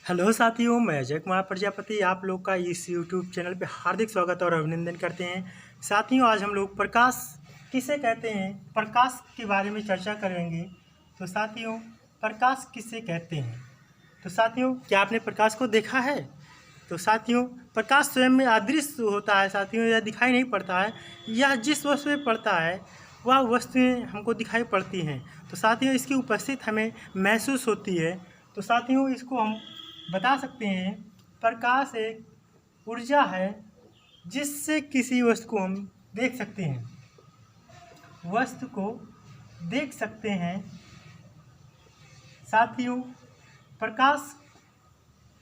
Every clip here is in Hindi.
हेलो साथियों, मैं अजय कुमार प्रजापति आप लोग का इस यूट्यूब चैनल पे हार्दिक स्वागत और अभिनंदन करते हैं। साथियों, आज हम लोग प्रकाश किसे कहते हैं, प्रकाश के बारे में चर्चा करेंगे। तो साथियों, प्रकाश किसे कहते हैं? तो साथियों, क्या आपने प्रकाश को देखा है? तो साथियों, प्रकाश स्वयं में अदृश्य होता है। साथियों, यह दिखाई नहीं पड़ता है। यह जिस वस्तु में पड़ता है वह वस्तुएं हमको दिखाई पड़ती हैं। तो साथियों, इसकी उपस्थित हमें महसूस होती है। तो साथियों, इसको हम बता सकते हैं, प्रकाश एक ऊर्जा है जिससे किसी वस्तु को हम देख सकते हैं, वस्तु को देख सकते हैं। साथियों, प्रकाश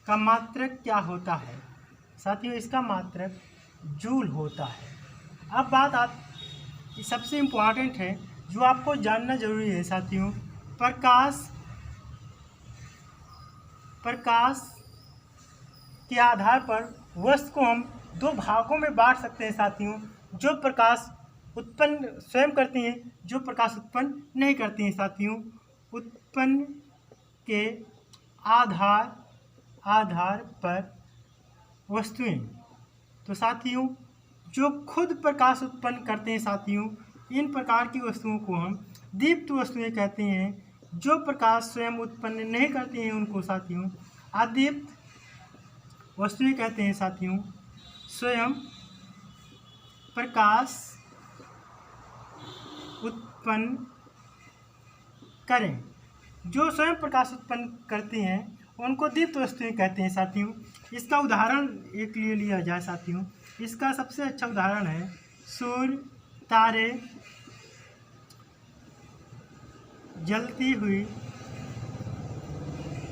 का मात्रक क्या होता है? साथियों, इसका मात्रक जूल होता है। अब बात सबसे इम्पोर्टेंट है जो आपको जानना जरूरी है। साथियों, प्रकाश के आधार पर वस्तु को हम दो भागों में बांट सकते हैं। साथियों, जो प्रकाश उत्पन्न स्वयं करती हैं, जो प्रकाश उत्पन्न नहीं करती हैं। साथियों, उत्पन्न के आधार पर वस्तुएं। तो साथियों, जो खुद प्रकाश उत्पन्न करते हैं, साथियों, इन प्रकार की वस्तुओं को हम दीप्त वस्तुएं कहते हैं। जो प्रकाश स्वयं उत्पन्न नहीं करती हैं उनको साथियों अदीप्त वस्तुएं कहते हैं। साथियों, स्वयं प्रकाश उत्पन्न करें, जो स्वयं प्रकाश उत्पन्न करती हैं उनको दीप्त वस्तुएं कहते हैं। साथियों, इसका उदाहरण एक लिए लिया जाए। साथियों, इसका सबसे अच्छा उदाहरण है सूर्य, तारे, जलती हुई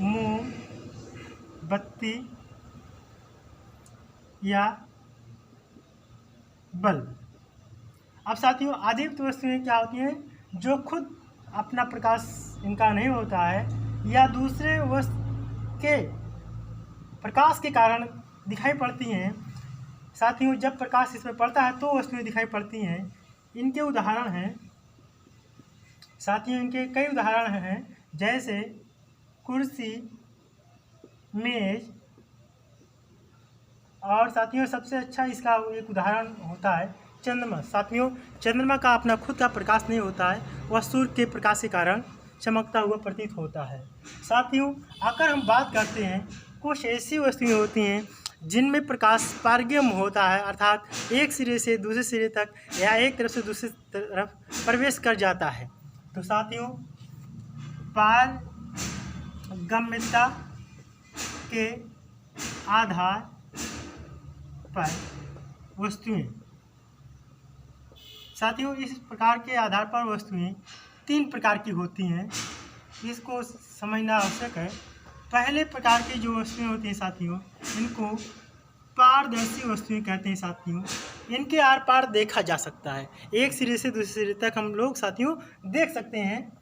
मोमबत्ती या बल्ब। अब साथियों, अदीप्त वस्तुएं क्या होती हैं? जो खुद अपना प्रकाश इनका नहीं होता है या दूसरे वस्तु के प्रकाश के कारण दिखाई पड़ती हैं। साथियों, जब प्रकाश इसमें पड़ता है तो वस्तुएं दिखाई पड़ती हैं। इनके उदाहरण हैं साथियों, इनके कई उदाहरण हैं, जैसे कुर्सी, मेज, और साथियों सबसे अच्छा इसका एक उदाहरण होता है चंद्रमा। साथियों, चंद्रमा का अपना खुद का प्रकाश नहीं होता है, वह सूर्य के प्रकाश के कारण चमकता हुआ प्रतीत होता है। साथियों, अगर हम बात करते हैं, कुछ ऐसी वस्तुएं होती हैं जिनमें प्रकाश पारगम्य होता है, अर्थात एक सिरे से दूसरे सिरे तक या एक तरफ से दूसरी तरफ प्रवेश कर जाता है। तो साथियों, पारगम्यता के आधार पर वस्तुएं। साथियों, इस प्रकार के आधार पर वस्तुएं तीन प्रकार की होती हैं, इसको समझना आवश्यक है। पहले प्रकार की जो वस्तुएं होती हैं साथियों, इनको पारदर्शी वस्तुएं कहते हैं। साथियों, इनके आर पार देखा जा सकता है, एक सिरे से दूसरे सिरे तक हम लोग साथियों देख सकते हैं।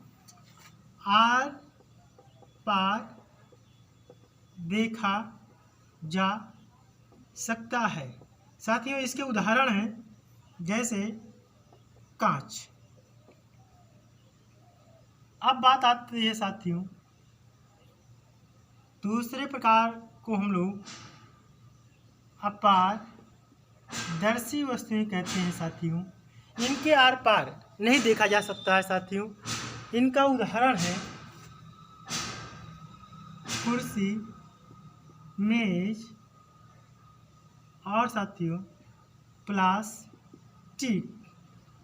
आर पार देखा जा सकता है। साथियों, इसके उदाहरण हैं जैसे कांच। अब बात आती है साथियों, दूसरे प्रकार को हम लोग अपारदर्शी वस्तुएं कहते हैं। साथियों, इनके आर पार नहीं देखा जा सकता है। साथियों, इनका उदाहरण है कुर्सी, मेज और साथियों प्लास्टिक।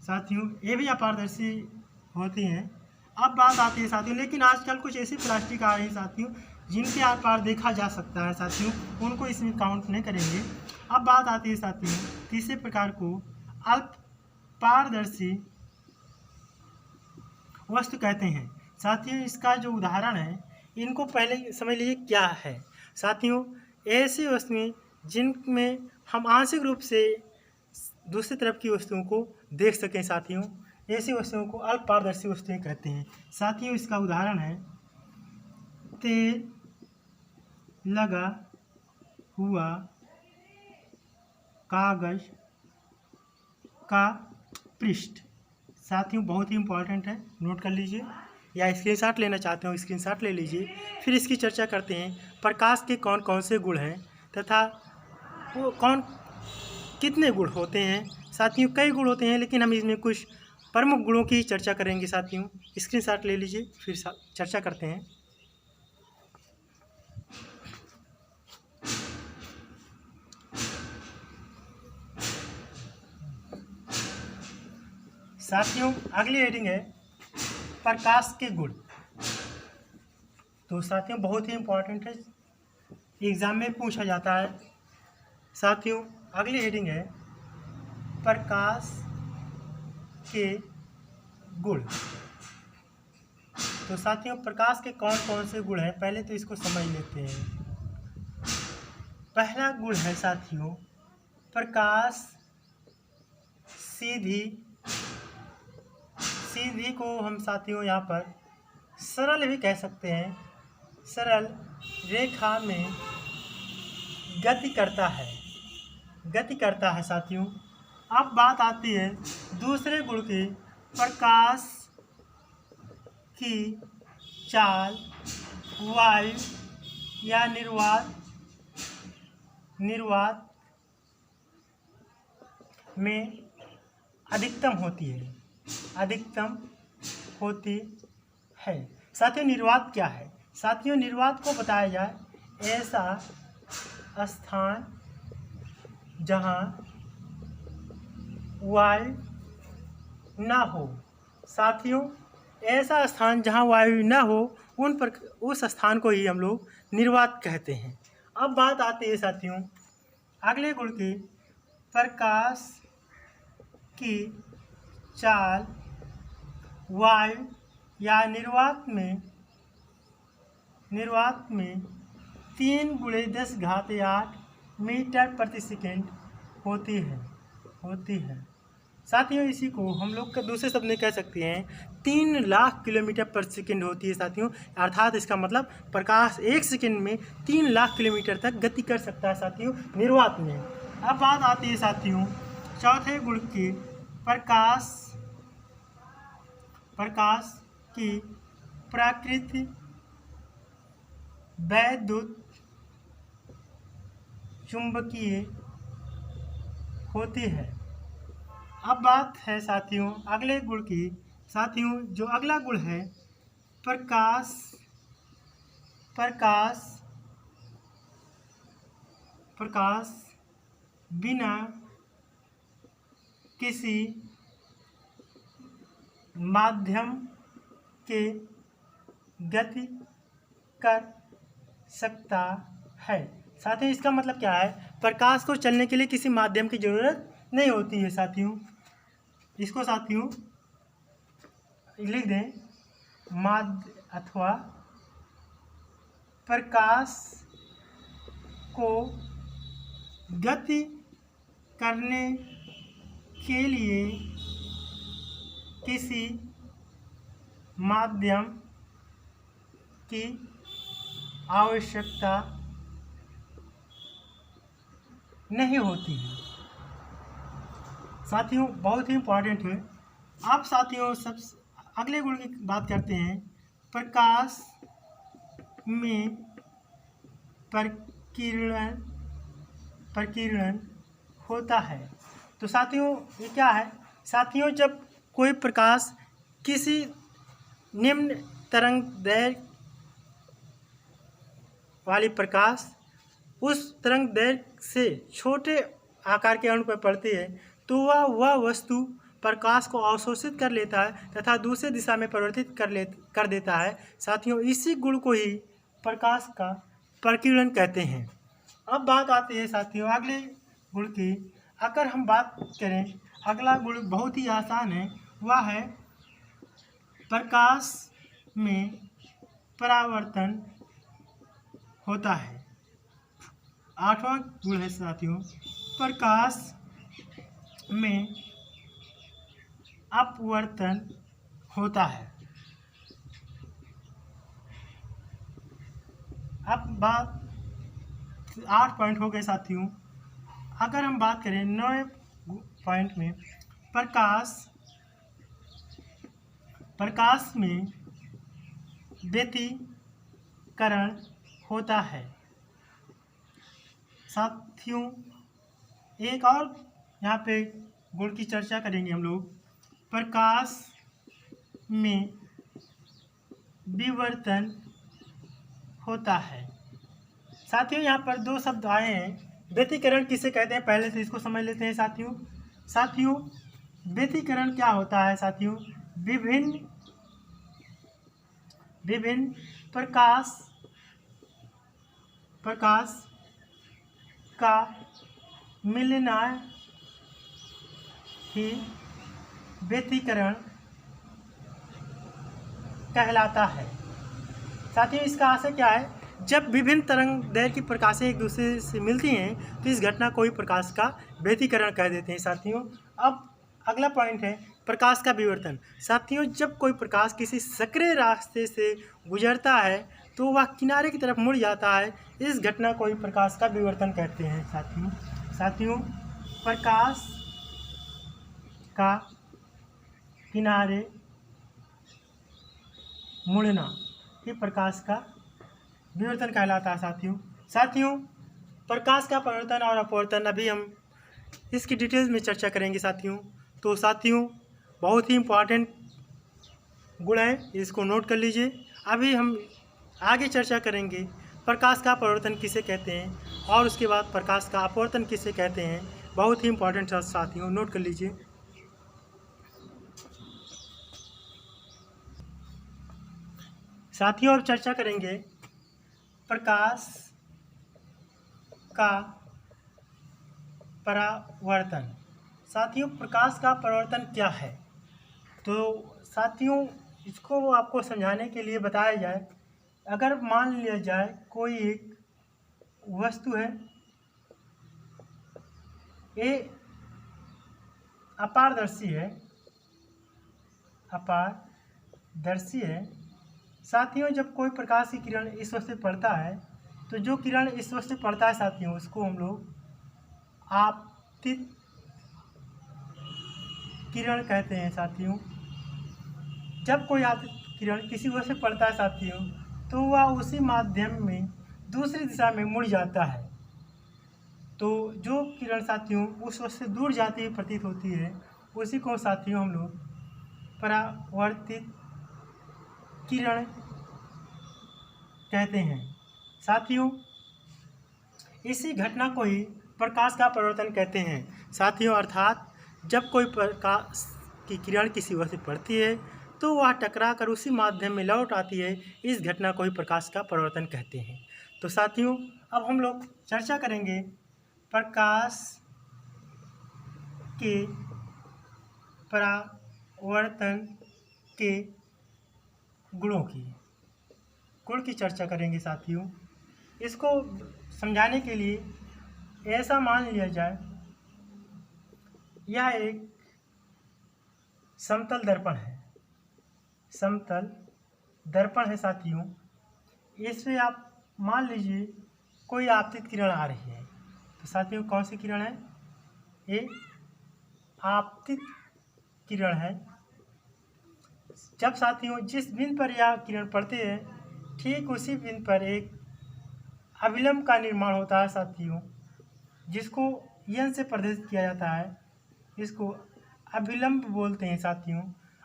साथियों, ये भी अपारदर्शी होती हैं। अब बात आती है साथियों, लेकिन आजकल कुछ ऐसी प्लास्टिक आ रही है साथियों जिनके आर पार देखा जा सकता है। साथियों, उनको इसमें काउंट नहीं करेंगे। अब बात आती है साथियों, तीसरे प्रकार को अल्प पारदर्शी वस्तु कहते हैं। साथियों, इसका जो उदाहरण है, इनको पहले समझ लीजिए क्या है। साथियों, ऐसी वस्तुएं जिनमें हम आंशिक रूप से दूसरी तरफ की वस्तुओं को देख सकें। साथियों, ऐसी वस्तुओं को अल्प पारदर्शी वस्तुएं कहते हैं। साथियों, इसका उदाहरण है तेल लगा हुआ कागज का पृष्ठ। साथियों, बहुत ही इम्पोर्टेंट है, नोट कर लीजिए। या स्क्रीनशॉट लेना चाहते हो स्क्रीनशॉट ले लीजिए। फिर इसकी चर्चा करते हैं प्रकाश के कौन कौन से गुण हैं तथा वो कितने गुण होते हैं। साथियों कई गुण होते हैं, लेकिन हम इसमें कुछ प्रमुख गुणों की चर्चा करेंगे। साथियों स्क्रीनशॉट ले लीजिए, फिर चर्चा करते हैं। साथियों अगली हेडिंग है प्रकाश के गुण। तो साथियों बहुत ही इम्पोर्टेंट है, एग्जाम में पूछा जाता है। साथियों अगली हेडिंग है प्रकाश के गुण। तो साथियों प्रकाश के कौन कौन से गुण हैं, पहले तो इसको समझ लेते हैं। पहला गुण है साथियों प्रकाश सीधी को हम साथियों यहाँ पर सरल भी कह सकते हैं। सरल रेखा में गति करता है साथियों। अब बात आती है दूसरे गुण की, प्रकाश की चाल वायु या निर्वात में अधिकतम होती है। साथियों निर्वात क्या है? साथियों निर्वात को बताया जाए ऐसा स्थान जहाँ वायु ना हो। साथियों ऐसा स्थान जहाँ वायु ना हो उस स्थान को ही हम लोग निर्वात कहते हैं। अब बात आती है साथियों अगले गुण की, प्रकाश की चाल वायु या निर्वात में 3 × 10⁸ मीटर प्रति सेकेंड होती है। साथियों इसी को हम लोग का दूसरे शब्द में कह सकते हैं 3 लाख किलोमीटर पर सेकेंड होती है साथियों। अर्थात इसका मतलब प्रकाश 1 सेकेंड में 3 लाख किलोमीटर तक गति कर सकता है साथियों निर्वात में। अब बात आती है साथियों चौथे गुण की, प्रकाश की प्रकृति वैद्युत चुंबकीय होती है। अब बात है साथियों अगले गुण की। साथियों जो अगला गुण है प्रकाश बिना किसी माध्यम के गति कर सकता है। साथियों इसका मतलब क्या है? प्रकाश को चलने के लिए किसी माध्यम की जरूरत नहीं होती है साथियों। इसको साथियों लिख दें माध्य अथवा प्रकाश को गति करने के लिए किसी माध्यम की आवश्यकता नहीं होती है। साथियों बहुत ही इम्पोर्टेंट है। अब साथियों सब अगले गुण की बात करते हैं, प्रकाश में प्रकीर्णन होता है। तो साथियों ये क्या है? साथियों जब कोई प्रकाश किसी निम्न तरंग दैर्घ्य वाली प्रकाश उस तरंग दैर्घ्य से छोटे आकार के अणु पर पड़ती है तो वह वस्तु प्रकाश को अवशोषित कर लेता है तथा दूसरे दिशा में परिवर्तित कर देता है। साथियों इसी गुण को ही प्रकाश का प्रकीर्णन कहते हैं। अब बात आती है साथियों अगले गुण की। अगर हम बात करें अगला गुण बहुत ही आसान है, वह है प्रकाश में परावर्तन होता है। 8वां गुण है साथियों प्रकाश में अपवर्तन होता है। अब बात 8 पॉइंट हो गए साथियों। अगर हम बात करें 9 पॉइंट में, प्रकाश में व्यतिकरण होता है। साथियों एक और यहाँ पे गुण की चर्चा करेंगे हम लोग। प्रकाश में विवर्तन होता है। साथियों यहाँ पर दो शब्द आए हैं। व्यतिकरण किसे कहते हैं पहले से इसको समझ लेते हैं साथियों व्यतिकरण क्या होता है साथियों? विभिन्न प्रकाश का मिलना ही व्यतिकरण कहलाता है। साथियों इसका आशय क्या है? जब विभिन्न तरंग दैर्घ्य की प्रकाशें एक दूसरे से मिलती हैं तो इस घटना को ही प्रकाश का व्यतिकरण कह देते हैं साथियों। अब अगला पॉइंट है प्रकाश का विवर्तन। साथियों जब कोई प्रकाश किसी सक्रिय रास्ते से गुजरता है तो वह किनारे की तरफ मुड़ जाता है। इस घटना को ही प्रकाश का विवर्तन कहते हैं साथियों प्रकाश का किनारे मुड़ना ही प्रकाश का विवर्तन कहलाता है साथियों प्रकाश का परावर्तन और अपवर्तन अभी हम इसकी डिटेल्स में चर्चा करेंगे साथियों। तो साथियों बहुत ही इम्पॉर्टेंट गुण है, इसको नोट कर लीजिए। अभी हम आगे चर्चा करेंगे प्रकाश का परावर्तन किसे कहते हैं और उसके बाद प्रकाश का अपवर्तन किसे कहते हैं। बहुत ही इम्पॉर्टेंट साथियों, नोट कर लीजिए। साथियों अब चर्चा करेंगे प्रकाश का परावर्तन। साथियों प्रकाश का परावर्तन क्या है? तो साथियों इसको आपको समझाने के लिए बताया जाए, अगर मान लिया जाए कोई एक वस्तु है, ये अपारदर्शी है साथियों जब कोई प्रकाश की किरण इस वस्तु पे पड़ता है तो जो किरण इस वस्तु पे पड़ता है साथियों उसको हम लोग आपतित किरण कहते हैं साथियों। जब कोई आपतित किरण किसी वस्तु पे पड़ता है साथियों तो वह उसी माध्यम में दूसरी दिशा में मुड़ जाता है। तो जो किरण साथियों उस वस्तु से दूर जाती हुई प्रतीत होती है उसी को साथियों हम लोग परावर्तित किरण कहते हैं साथियों। इसी घटना को ही प्रकाश का परावर्तन कहते हैं साथियों। अर्थात जब कोई प्रकाश की किरण किसी वस्तु पर पड़ती है तो वह टकरा कर उसी माध्यम में लौट आती है। इस घटना को ही प्रकाश का परावर्तन कहते हैं। तो साथियों अब हम लोग चर्चा करेंगे प्रकाश के परावर्तन के गुण की चर्चा करेंगे साथियों। इसको समझाने के लिए ऐसा मान लिया जाए, यह एक समतल दर्पण है साथियों। इसमें आप मान लीजिए कोई आपतित किरण आ रही है तो साथियों कौन सी किरण है? ये आपतित किरण है। जब साथियों जिस बिंदु पर यह किरण पड़ती है ठीक उसी बिंदु पर एक अभिलंब का निर्माण होता है साथियों, जिसको यन से प्रदर्शित किया जाता है। इसको अभिलंब बोलते हैं साथियों।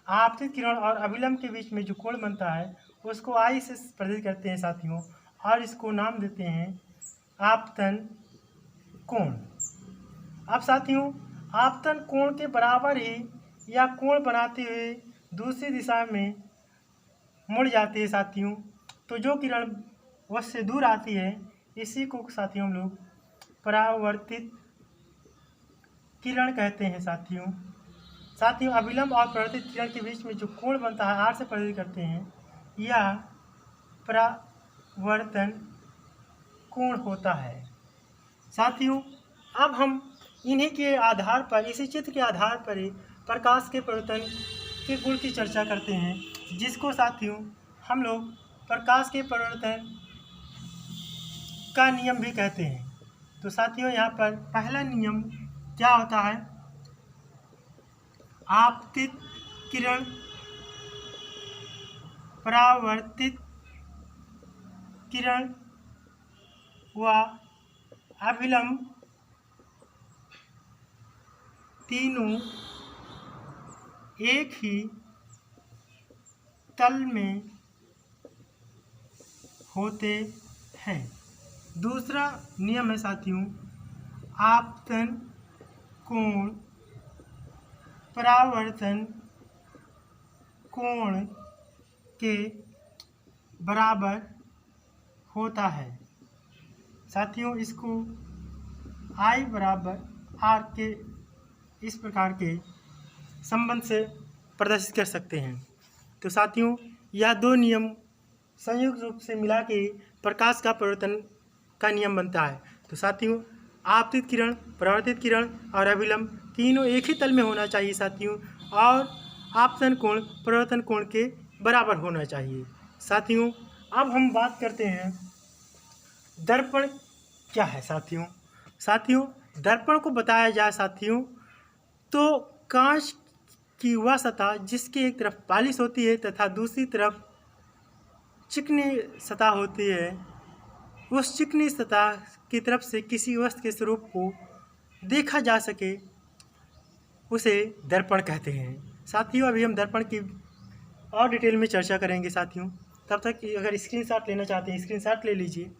आपतित किरण और अभिलंब के बीच में जो कोण बनता है उसको आई से प्रदर्शित करते हैं साथियों और इसको नाम देते हैं आपतन कोण। अब साथियों आपतन कोण के बराबर ही या कोण बनाते हुए दूसरी दिशा में मुड़ जाती है साथियों। तो जो किरण वस्तु से दूर आती है इसी को साथियों हम लोग परावर्तित किरण कहते हैं साथियों अभिलंब और परावर्तित किरण के बीच में जो कोण बनता है आर से प्रदर्शित करते हैं, यह परावर्तन कोण होता है साथियों। अब हम इन्हीं के आधार पर, इसी चित्र के आधार पर ही प्रकाश के परावर्तन के गुण की चर्चा करते हैं, जिसको साथियों हम लोग प्रकाश के परावर्तन का नियम भी कहते हैं। तो साथियों यहाँ पर पहला नियम क्या होता है? आपतित किरण परावर्तित किरण व अभिलंब तीनों एक ही तल में होते हैं। दूसरा नियम है साथियों, आपतन कोण परावर्तन कोण के बराबर होता है। साथियों, इसको I बराबर R के इस प्रकार के संबंध से प्रदर्शित कर सकते हैं। तो साथियों, यह दो नियम संयुक्त रूप से मिला के प्रकाश का परिवर्तन का नियम बनता है। तो साथियों, आपतित किरण, परावर्तित किरण और अभिलंब तीनों एक ही तल में होना चाहिए साथियों, और आपतन कोण परावर्तन कोण के बराबर होना चाहिए। साथियों, अब हम बात करते हैं दर्पण क्या है। साथियों, दर्पण को बताया जाए साथियों, तो कांच की वह सतह जिसकी एक तरफ पॉलिश होती है तथा दूसरी तरफ चिकनी सतह होती है, उस चिकनी सतह की तरफ से किसी वस्तु के स्वरूप को देखा जा सके, उसे दर्पण कहते हैं। साथियों, अभी हम दर्पण की और डिटेल में चर्चा करेंगे साथियों। तब तक अगर स्क्रीनशॉट लेना चाहते हैं, स्क्रीनशॉट ले लीजिए।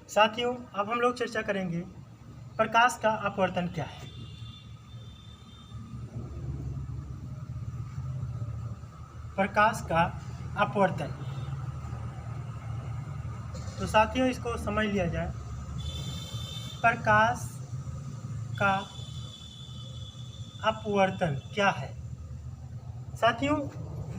साथियों, अब हम लोग चर्चा करेंगे प्रकाश का अपवर्तन क्या है। प्रकाश का अपवर्तन, तो साथियों इसको समझ लिया जाए। प्रकाश का अपवर्तन क्या है। साथियों,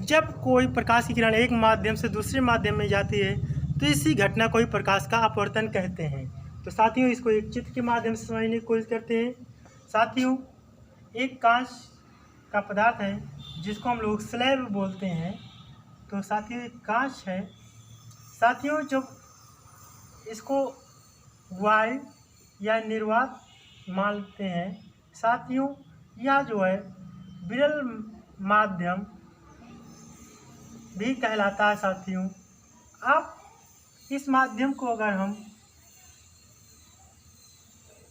जब कोई प्रकाश की किरण एक माध्यम से दूसरे माध्यम में जाती है तो इसी घटना को ही प्रकाश का अपवर्तन कहते हैं। तो साथियों, इसको एक चित्र के माध्यम से समझने की कोशिश करते हैं। साथियों, एक कांच का पदार्थ है जिसको हम लोग स्लैब बोलते हैं। तो साथियों, एक कांच है। साथियों, जब इसको वायु या निर्वात मानते हैं साथियों, यह जो है विरल माध्यम भी कहलाता है साथियों। अब इस माध्यम को अगर हम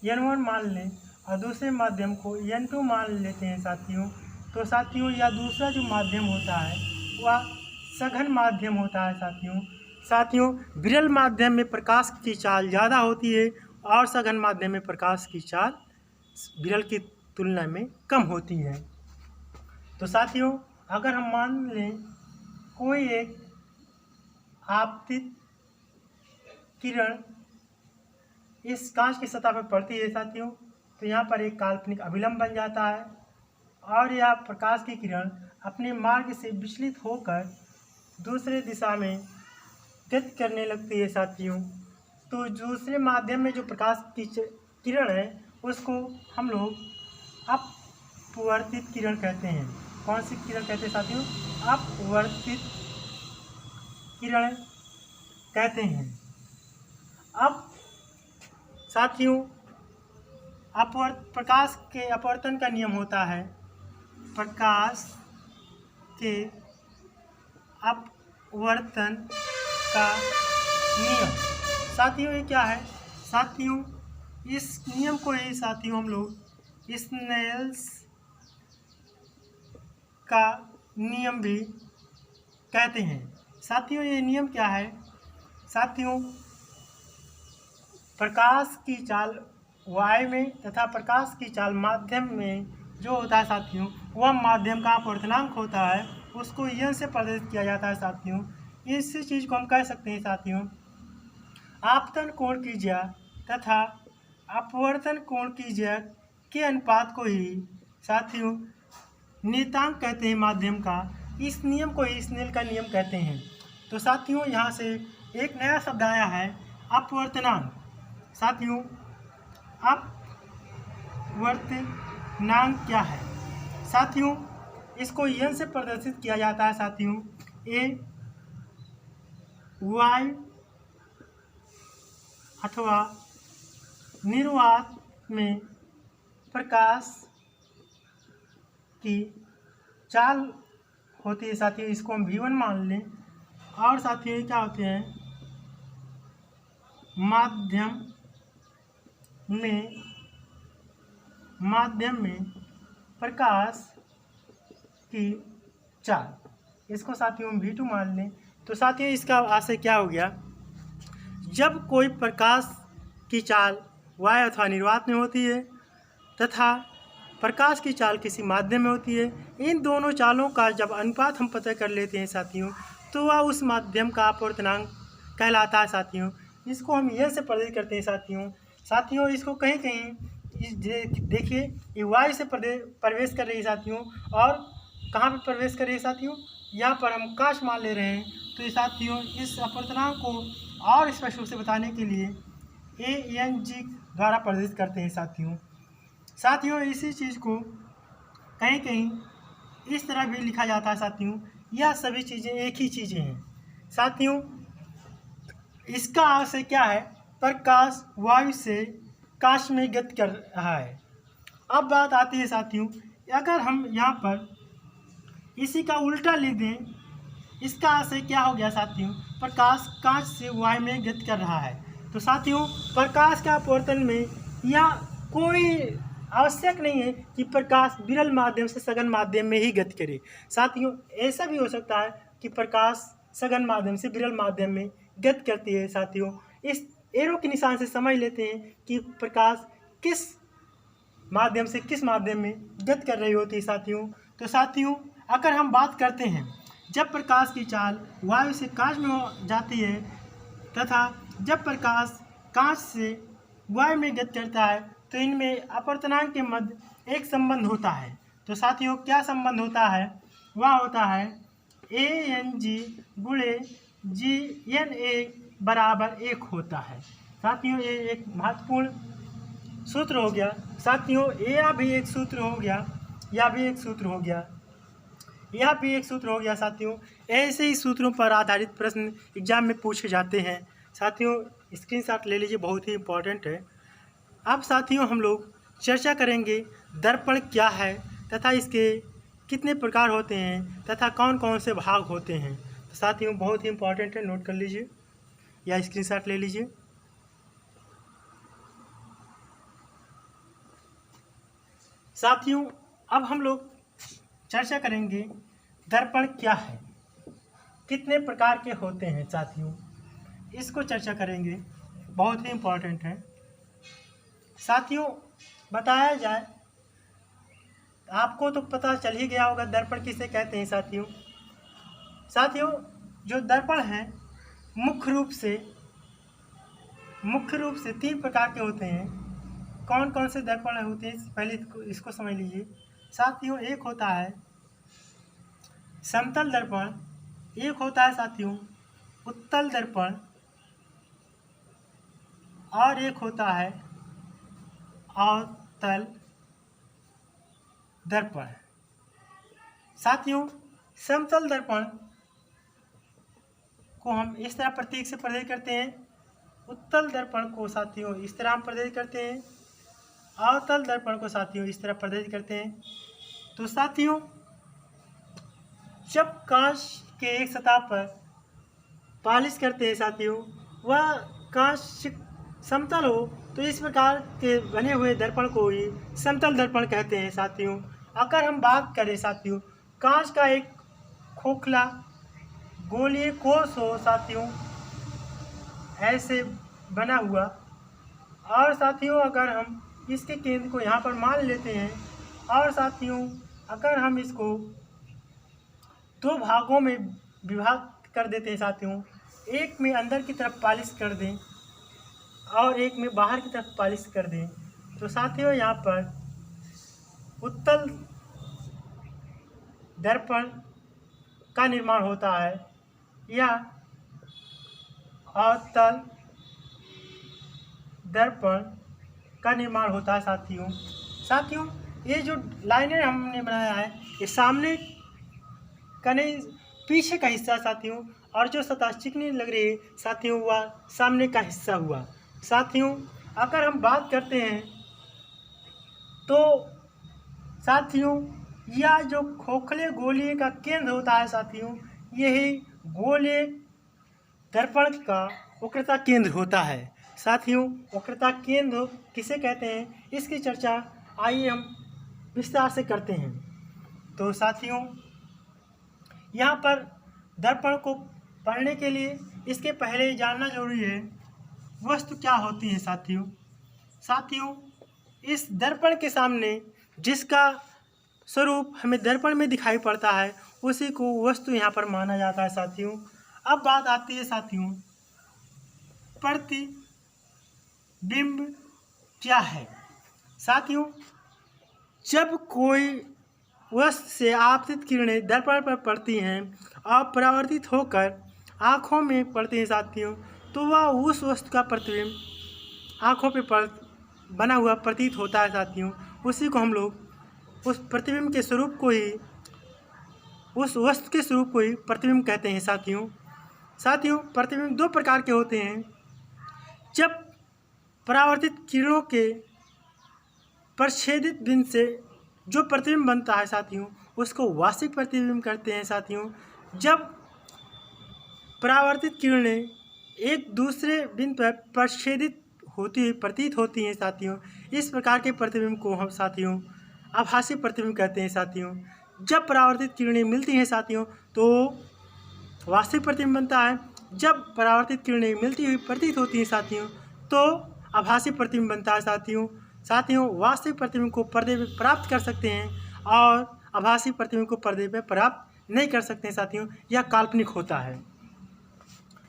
N1 मान लें और दूसरे माध्यम को N2 मान लेते हैं साथियों, तो साथियों यह दूसरा जो माध्यम होता है वह सघन माध्यम होता है साथियों, विरल माध्यम में प्रकाश की चाल ज़्यादा होती है और सघन माध्यम में प्रकाश की चाल विरल की तुलना में कम होती है। तो साथियों, अगर हम मान लें कोई एक आपतित किरण इस कांच की सतह पर पड़ती है साथियों, तो यहाँ पर एक काल्पनिक अभिलंब बन जाता है और यह प्रकाश की किरण अपने मार्ग से विचलित होकर दूसरे दिशा में गति करने लगती है साथियों। तो दूसरे माध्यम में जो प्रकाश की किरण है उसको हम लोग अपवर्तित किरण कहते हैं। कौन सी किरण कहते हैं साथियों? अपवर्तित किरण कहते हैं। अब साथियों, प्रकाश के अपवर्तन का नियम होता है प्रकाश के अपवर्तन का नियम। साथियों, ये क्या है? साथियों, इस नियम को ही साथियों हम लोग स्नेल्स का नियम भी कहते हैं। साथियों, ये नियम क्या है? साथियों, प्रकाश की चाल वायु में तथा प्रकाश की चाल माध्यम में जो होता है साथियों, वह माध्यम का अपवर्तनांक होता है, उसको यन से प्रदर्शित किया जाता है साथियों। इसी चीज़ को हम कह सकते हैं साथियों, आपतन कोण की ज्या तथा अपवर्तन कोण की ज्या के अनुपात को ही साथियों नियतांक कहते हैं माध्यम का। इस नियम को ही स्नेल का नियम कहते हैं। तो साथियों, यहाँ से एक नया शब्द आया है अपवर्तनांक। साथियों, अपवर्तनांक क्या है? साथियों, इसको यन से प्रदर्शित किया जाता है साथियों, ए वायु अथवा निर्वात में प्रकाश की चाल होती है साथियों, इसको हम V1 मान लें। और साथियों ये क्या होते हैं, माध्यम में प्रकाश की चाल, इसको साथियों हम V2 मान लें। तो साथियों इसका आशय क्या हो गया, जब कोई प्रकाश की चाल वाय अथवा निर्वात में होती है तथा प्रकाश की चाल किसी माध्यम में होती है, इन दोनों चालों का जब अनुपात हम पता कर लेते हैं साथियों, तो वह उस माध्यम का अपवर्तनांक कहलाता है साथियों। इसको हम यह से प्रदर्शित करते हैं साथियों इसको कहीं कहीं देखिए, ये वायु से प्रवेश कर रही है साथियों, और कहाँ पर प्रवेश कर रही है साथियों, यहाँ पर हम काश मान ले रहे हैं। तो ये साथियों इस अपवर्तनांक को और स्पष्ट रूप से बताने के लिए ANG द्वारा प्रदर्शित करते हैं साथियों इसी चीज़ को कहीं कहीं इस तरह भी लिखा जाता है साथियों, यह सभी चीज़ें एक ही चीज़ें हैं साथियों। इसका आशय क्या है, प्रकाश वायु से काश में गति कर रहा है। अब बात आती है साथियों, अगर हम यहाँ पर इसी का उल्टा लिख दें, इसका आशय क्या हो गया साथियों, प्रकाश कांच से वायु में गति कर रहा है। तो साथियों प्रकाश का अपवर्तन में यह कोई आवश्यक नहीं है कि प्रकाश विरल माध्यम से सघन माध्यम में ही गति करे साथियों। ऐसा भी हो सकता है कि प्रकाश सघन माध्यम से विरल माध्यम में गति करती है साथियों। इस एरो के निशान से समझ लेते हैं कि प्रकाश किस माध्यम से किस माध्यम में गति कर रही होती है साथियों। तो साथियों अगर हम बात करते हैं, जब प्रकाश की चाल वायु से कांच में हो जाती है तथा जब प्रकाश कांच से वायु में गति करता है, तो इनमें अपवर्तनांक के मध्य एक संबंध होता है। तो साथियों क्या संबंध होता है, वह होता है ANG गुणे GNA बराबर 1 होता है साथियों। ये एक महत्वपूर्ण सूत्र हो गया साथियों। यह भी एक सूत्र हो गया, यह भी एक सूत्र हो गया, यह भी एक सूत्र हो गया साथियों। ऐसे ही सूत्रों पर आधारित प्रश्न एग्जाम में पूछे जाते हैं साथियों। स्क्रीनशॉट ले लीजिए, बहुत ही इम्पोर्टेंट है। अब साथियों हम लोग चर्चा करेंगे दर्पण क्या है तथा इसके कितने प्रकार होते हैं तथा कौन कौन से भाग होते हैं। तो साथियों बहुत ही इम्पोर्टेंट है, नोट कर लीजिए या स्क्रीनशॉट ले लीजिए। साथियों अब हम लोग चर्चा करेंगे दर्पण क्या है, कितने प्रकार के होते हैं साथियों, इसको चर्चा करेंगे, बहुत ही इम्पोर्टेंट है साथियों। बताया जाए, आपको तो पता चल ही गया होगा दर्पण किसे कहते हैं साथियों जो दर्पण है मुख्य रूप से 3 प्रकार के होते हैं। कौन कौन से दर्पण होते हैं पहले इसको समझ लीजिए साथियों। एक होता है समतल दर्पण, एक होता है साथियों उत्तल दर्पण, और एक होता है अवतल दर्पण साथियों। समतल दर्पण को हम इस तरह प्रतीक से प्रदर्शित करते हैं, उत्तल दर्पण को साथियों इस तरह हम प्रदर्शित करते हैं, अवतल दर्पण को साथियों इस तरह प्रदर्शित करते हैं। तो साथियों जब कांच के एक सतह पर पॉलिश करते हैं साथियों, वह कांच समतल हो तो इस प्रकार के बने हुए दर्पण को ही समतल दर्पण कहते हैं साथियों। अगर हम बात करें साथियों कांच का एक खोखला गोलीय कोश हो साथियों ऐसे बना हुआ, और साथियों अगर हम इसके केंद्र को यहाँ पर मान लेते हैं, और साथियों अगर हम इसको 2 भागों में विभाग कर देते हैं साथियों, एक में अंदर की तरफ पॉलिश कर दें और एक में बाहर की तरफ पॉलिश कर दें, तो साथियों यहाँ पर उत्तल दर्पण का निर्माण होता है या अवतल दर्पण का निर्माण होता है साथियों ये जो लाइनें हमने बनाया है ये सामने का नहीं पीछे का हिस्सा साथियों, और जो सतह चिकनी लग रही है साथियों वह सामने का हिस्सा हुआ साथियों। अगर हम बात करते हैं तो साथियों या जो खोखले गोले का केंद्र होता है साथियों, यही गोले दर्पण का वक्रता केंद्र होता है। साथियों, वक्रता केंद्र किसे कहते हैं, इसकी चर्चा आइए हम विस्तार से करते हैं। तो साथियों, यहाँ पर दर्पण को पढ़ने के लिए इसके पहले जानना जरूरी है वस्तु क्या होती है। साथियों, इस दर्पण के सामने जिसका स्वरूप हमें दर्पण में दिखाई पड़ता है उसी को वस्तु यहाँ पर माना जाता है। साथियों, अब बात आती है साथियों, प्रतिबिंब क्या है। साथियों, जब कोई वस्तु से आपतित किरणें दर्पण पर पड़ती हैं और परावर्तित होकर आँखों में पड़ती हैं साथियों, तो वह उस वस्तु का प्रतिबिंब आँखों पे बना हुआ प्रतीत होता है। साथियों, उसी को हम लोग उस प्रतिबिंब के स्वरूप को ही, उस वस्तु के स्वरूप को ही प्रतिबिंब कहते हैं। साथियों, प्रतिबिंब दो प्रकार के होते हैं। जब परावर्तित किरणों के प्रच्छेदित बिंदु से जो प्रतिबिंब बनता है साथियों, उसको वास्तविक प्रतिबिंब कहते हैं। साथियों, जब परावर्तित किरणें एक दूसरे बिंदु पर प्रच्छेदित होती हुई प्रतीत होती हैं साथियों, इस प्रकार के प्रतिबिंब को हम साथियों आभासी प्रतिबिंब कहते हैं। साथियों, जब परावर्तित किरणें मिलती हैं साथियों तो वास्तविक प्रतिबिंब बनता है। जब परावर्तित किरणें मिलती हुई प्रतीत होती हैं साथियों तो आभासी प्रतिबिंब बनता है। साथियों, वास्तविक प्रतिबिंब को पर्दे पर प्राप्त कर सकते हैं और आभासी प्रतिबिंब को पर्दे पर प्राप्त नहीं कर सकते हैं। साथियों, यह काल्पनिक होता है।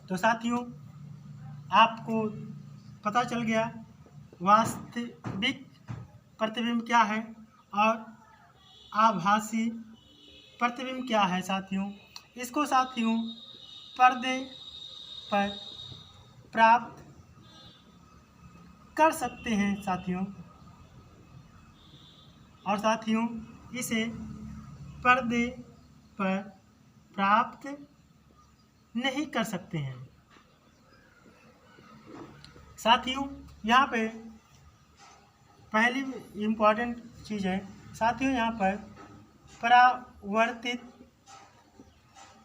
तो साथियों, आपको पता चल गया वास्तविक प्रतिबिंब क्या है और आभासी प्रतिबिंब क्या है। साथियों, इसको साथियों पर्दे पर प्राप्त कर सकते हैं साथियों, और साथियों इसे पर्दे पर प्राप्त नहीं कर सकते हैं। साथियों, यहाँ पे पहली इम्पॉर्टेंट चीज़ है साथियों, यहाँ पर परावर्तित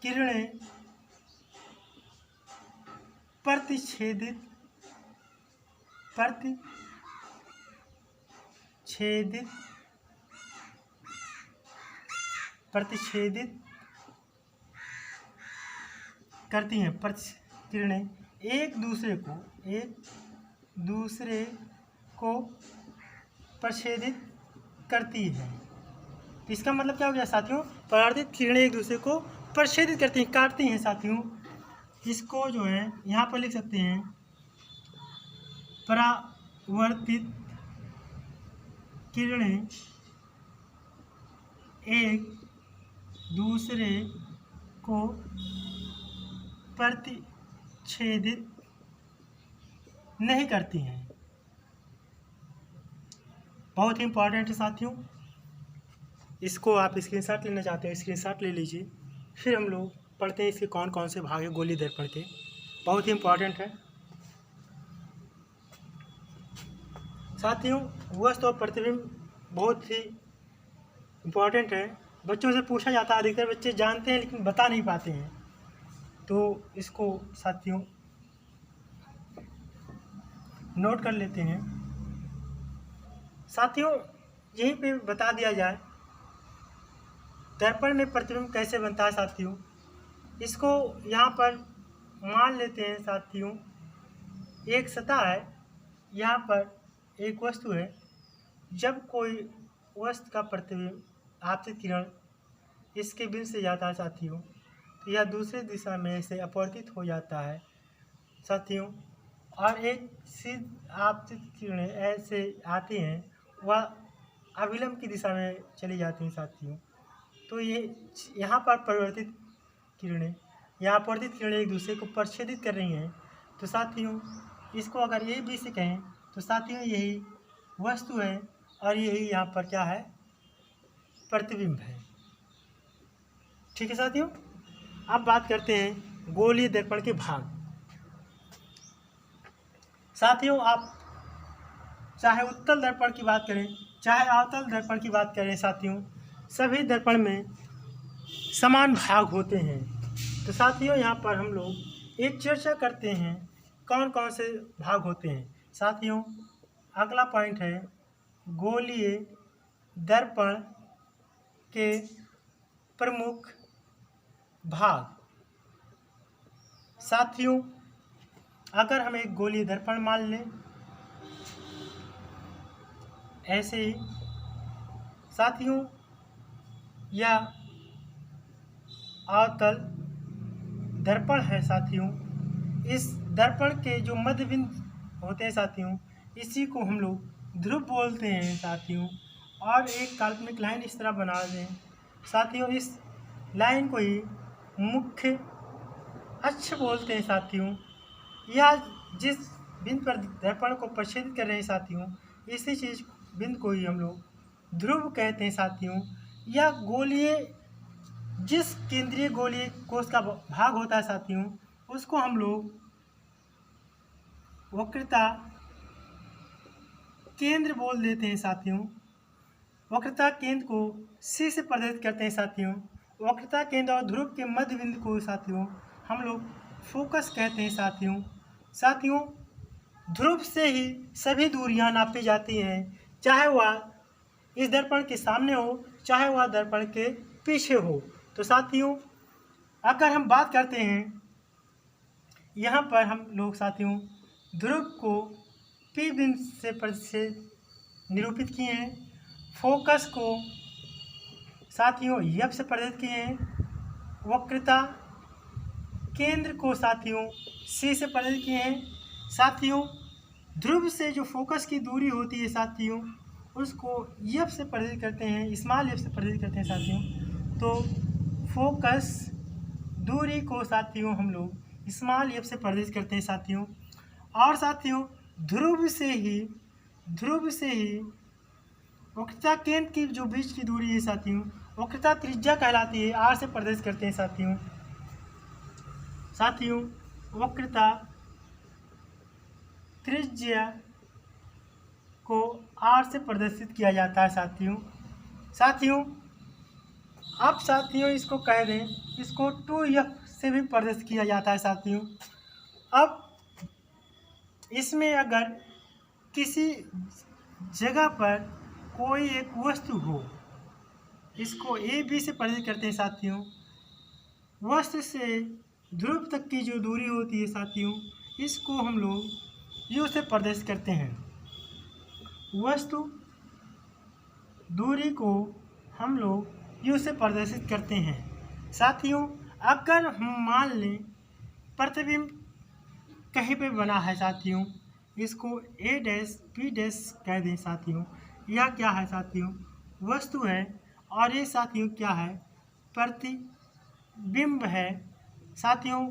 किरणें प्रतिच्छेदित करती हैं। किरणें एक दूसरे को प्रच्छेदित करती है। इसका मतलब क्या हो गया साथियों, परावर्तित किरणें एक दूसरे को प्रच्छेदित करती हैं, काटती हैं। साथियों, इसको जो है यहाँ पर लिख सकते हैं, परावर्तित किरणें एक दूसरे को प्रतिच्छेदित नहीं करती हैं। बहुत ही इम्पॉर्टेंट है साथियों, इसको आप स्क्रीनशॉट लेना चाहते हैं स्क्रीनशॉट ले लीजिए। फिर हम लोग पढ़ते हैं इसके कौन कौन से भाग हैं गोली दर्पण के। बहुत ही इम्पॉर्टेंट है साथियों, वस्तु और प्रतिबिंब बहुत ही इम्पॉर्टेंट है। बच्चों से पूछा जाता है, अधिकतर बच्चे जानते हैं लेकिन बता नहीं पाते हैं, तो इसको साथियों नोट कर लेते हैं। साथियों, यहीं पे बता दिया जाए दर्पण में प्रतिबिंब कैसे बनता है। साथियों, इसको यहाँ पर मान लेते हैं साथियों, एक सतह है, यहाँ पर एक वस्तु है। जब कोई वस्तु का प्रतिबिंब आपतित किरण इसके बिंदु से जाता है साथियों, तो यह दूसरी दिशा में से अपवर्तित हो जाता है साथियों, और एक सीध आपतित किरणें ऐसे आती हैं, वह अभिलंब की दिशा में चली जाती हैं साथियों। तो ये यहाँ पर परिवर्तित किरणें या अपवर्तित किरणें एक दूसरे को प्रच्छेदित कर रही हैं। तो साथियों, इसको अगर ए बी से कहें तो साथियों यही वस्तु है और यही यहाँ पर क्या है, प्रतिबिंब है। ठीक है साथियों, अब बात करते हैं गोलीय दर्पण के भाग। साथियों, आप चाहे उत्तल दर्पण की बात करें चाहे अवतल दर्पण की बात करें साथियों, सभी दर्पण में समान भाग होते हैं। तो साथियों यहाँ पर हम लोग एक चर्चा करते हैं कौन कौन से भाग होते हैं। साथियों अगला पॉइंट है गोलीय दर्पण के प्रमुख भाग। साथियों अगर हम एक गोलीय दर्पण मान लें ऐसे ही, साथियों यह अवतल दर्पण है। साथियों इस दर्पण के जो मध्य बिंदु होते हैं साथियों, इसी को हम लोग ध्रुव बोलते हैं साथियों। और एक काल्पनिक लाइन इस तरह बना दें साथियों, इस लाइन को ही मुख्य अक्ष बोलते हैं साथियों। यह जिस बिंदु पर दर्पण को प्रक्षेपित कर रहे हैं साथियों, इसी चीज़ बिंदु को ही हम लोग ध्रुव कहते हैं साथियों। यह गोलीय जिस केंद्रीय गोलीय कोश का भाग होता है साथियों, उसको हम लोग वक्रता केंद्र बोल देते हैं साथियों। वक्रता केंद्र को C से प्रदर्शित करते हैं साथियों। वक्रता केंद्र और ध्रुव के मध्य बिंदु को साथियों हम लोग फोकस कहते हैं साथियों। साथियों ध्रुव से ही सभी दूरियां नापी जाती हैं, चाहे वह इस दर्पण के सामने हो चाहे वह दर्पण के पीछे हो। तो साथियों अगर हम बात करते हैं यहाँ पर हम लोग साथियों ध्रुव को P बिंदु से निरूपित किए हैं, फोकस को साथियों F से प्रदर्शित किए हैं, वक्रता केंद्र को साथियों C से प्रदर्शित किए हैं। साथियों ध्रुव से जो फोकस की दूरी होती है साथियों उसको F से प्रदर्शित करते हैं, स्मॉल f से प्रदर्शित करते हैं साथियों। तो फोकस दूरी को साथियों हम लोग स्मॉल f से प्रदर्शित करते हैं साथियों। और साथियों ध्रुव से ही वक्रता केंद्र की जो बीच की दूरी है साथियों, वक्रता त्रिज्या कहलाती है, r से प्रदर्शित करते हैं साथियों। साथियों वक्रता त्रिज्या को r से प्रदर्शित किया जाता है साथियों। अब साथियों इसको कह दें, इसको 2f से भी प्रदर्शित किया जाता है साथियों। अब इसमें अगर किसी जगह पर कोई एक वस्तु हो, इसको a b से प्रदर्शित करते हैं साथियों। वस्तु से ध्रुव तक की जो दूरी होती है साथियों, इसको हम लोग u से प्रदर्शित करते हैं। वस्तु दूरी को हम लोग u से प्रदर्शित करते हैं साथियों। अगर हम मान लें प्रतिबिंब कहीं पे बना है साथियों, इसको a डैश b डैश कह दें साथियों। यह क्या है साथियों, वस्तु है, और ये साथियों क्या है, प्रतिबिंब है साथियों।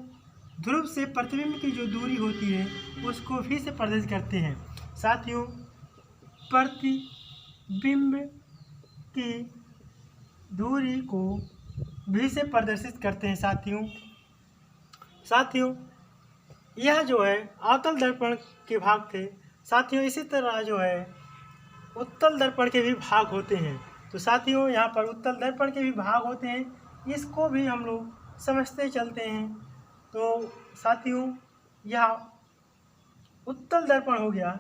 ध्रुव से प्रतिबिंब की जो दूरी होती है उसको v से प्रदर्शित करते हैं साथियों। प्रतिबिंब की दूरी को v से प्रदर्शित करते हैं साथियों। यह जो है अवतल दर्पण के भाग थे साथियों। इसी तरह जो है उत्तल दर्पण के भी भाग होते हैं। तो साथियों यहाँ पर उत्तल दर्पण के भी भाग होते हैं, इसको भी हम लोग समझते चलते हैं। तो साथियों यह उत्तल दर्पण हो गया,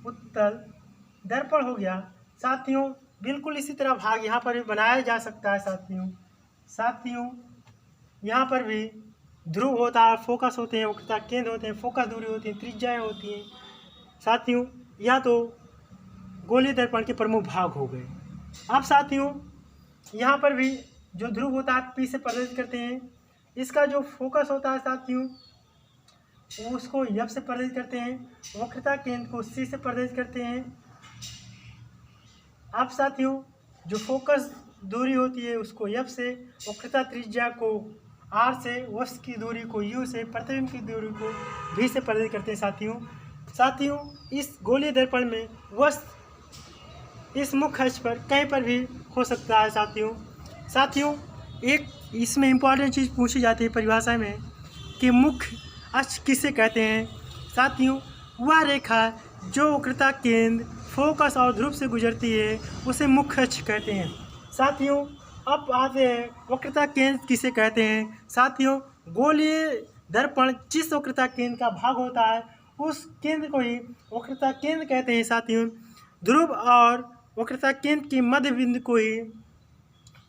उत्तल दर्पण हो गया साथियों। बिल्कुल इसी तरह भाग यहाँ पर भी बनाया जा सकता है साथियों। यहाँ पर भी ध्रुव होता है, फोकस होते हैं, वक्रता केंद्र होते हैं, फोकस दूरी होती है, त्रिज्याएं होती हैं साथियों। यह तो गोलीय दर्पण के प्रमुख भाग हो गए। अब साथियों यहाँ पर भी जो ध्रुव होता है P से प्रदर्शित करते हैं। इसका जो फोकस होता है साथियों उसको F से प्रदर्शित करते हैं, वक्रता केंद्र को C से प्रदर्शित करते हैं। अब साथियों जो फोकस दूरी होती है उसको F से, वक्रता त्रिज्या को R से, वस्तु की दूरी को U से, प्रतिबिंब की दूरी को V से प्रदर्शित करते हैं साथियों। इस गोलीय दर्पण में वस्तु इस मुख्य अक्ष पर कहीं पर भी हो सकता है साथियों। एक इसमें इम्पॉर्टेंट चीज़ पूछी जाती है परिभाषा में कि मुख्य अक्ष किसे कहते हैं साथियों। वह रेखा जो वक्रता केंद्र, फोकस और ध्रुव से गुजरती है उसे मुख्य अक्ष कहते हैं साथियों अब आते हैं वक्रता केंद्र किसे कहते हैं। साथियों गोलीय दर्पण जिस वक्रता केंद्र का भाग होता है उस केंद्र को ही वक्रता केंद्र कहते हैं। साथियों ध्रुव और वक्रता केंद्र के मध्य बिंदु को ही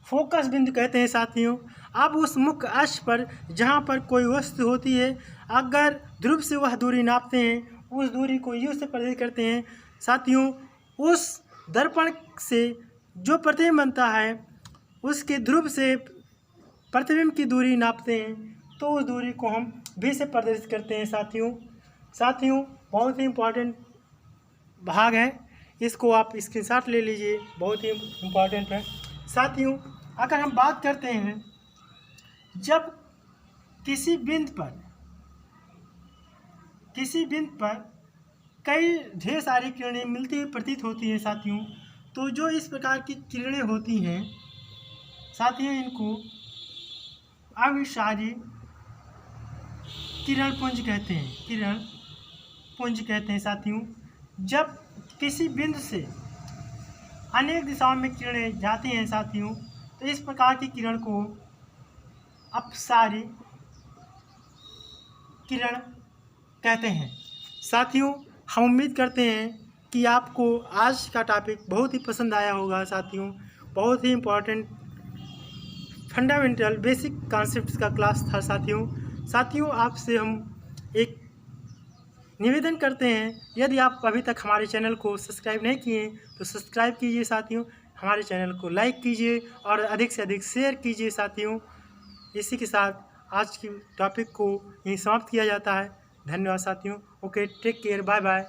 फोकस बिंदु कहते हैं। साथियों अब उस मुख्य अक्ष पर जहाँ पर कोई वस्तु होती है अगर ध्रुव से वह दूरी नापते हैं उस दूरी को यू से प्रदर्शित करते हैं। साथियों उस दर्पण से जो प्रतिबिंब बनता है उसके ध्रुव से प्रतिबिंब की दूरी नापते हैं तो उस दूरी को हम भी से प्रदर्शित करते हैं। साथियों बहुत ही इम्पोर्टेंट भाग है, इसको आप स्क्रीनशॉट ले लीजिए, बहुत ही इम्पोर्टेंट है। साथियों अगर हम बात करते हैं जब किसी बिंदु पर कई ढेर सारी किरणें मिलती हुई प्रतीत होती हैं साथियों, तो जो इस प्रकार की किरणें होती हैं साथियों इनको अविसारी किरण पुंज कहते हैं। साथियों जब किसी बिंदु से अनेक दिशाओं में किरणें जाती हैं साथियों तो इस प्रकार की किरण को अपसारी किरण कहते हैं। साथियों हम उम्मीद करते हैं कि आपको आज का टॉपिक बहुत ही पसंद आया होगा। साथियों बहुत ही इम्पोर्टेंट फंडामेंटल बेसिक कॉन्सेप्ट्स का क्लास था। साथियों आपसे हम एक निवेदन करते हैं, यदि आप अभी तक हमारे चैनल को सब्सक्राइब नहीं किए तो सब्सक्राइब कीजिए। साथियों हमारे चैनल को लाइक कीजिए और अधिक से अधिक शेयर कीजिए। साथियों इसी के साथ आज की टॉपिक को यहीं समाप्त किया जाता है। धन्यवाद साथियों। Okay take care, bye bye.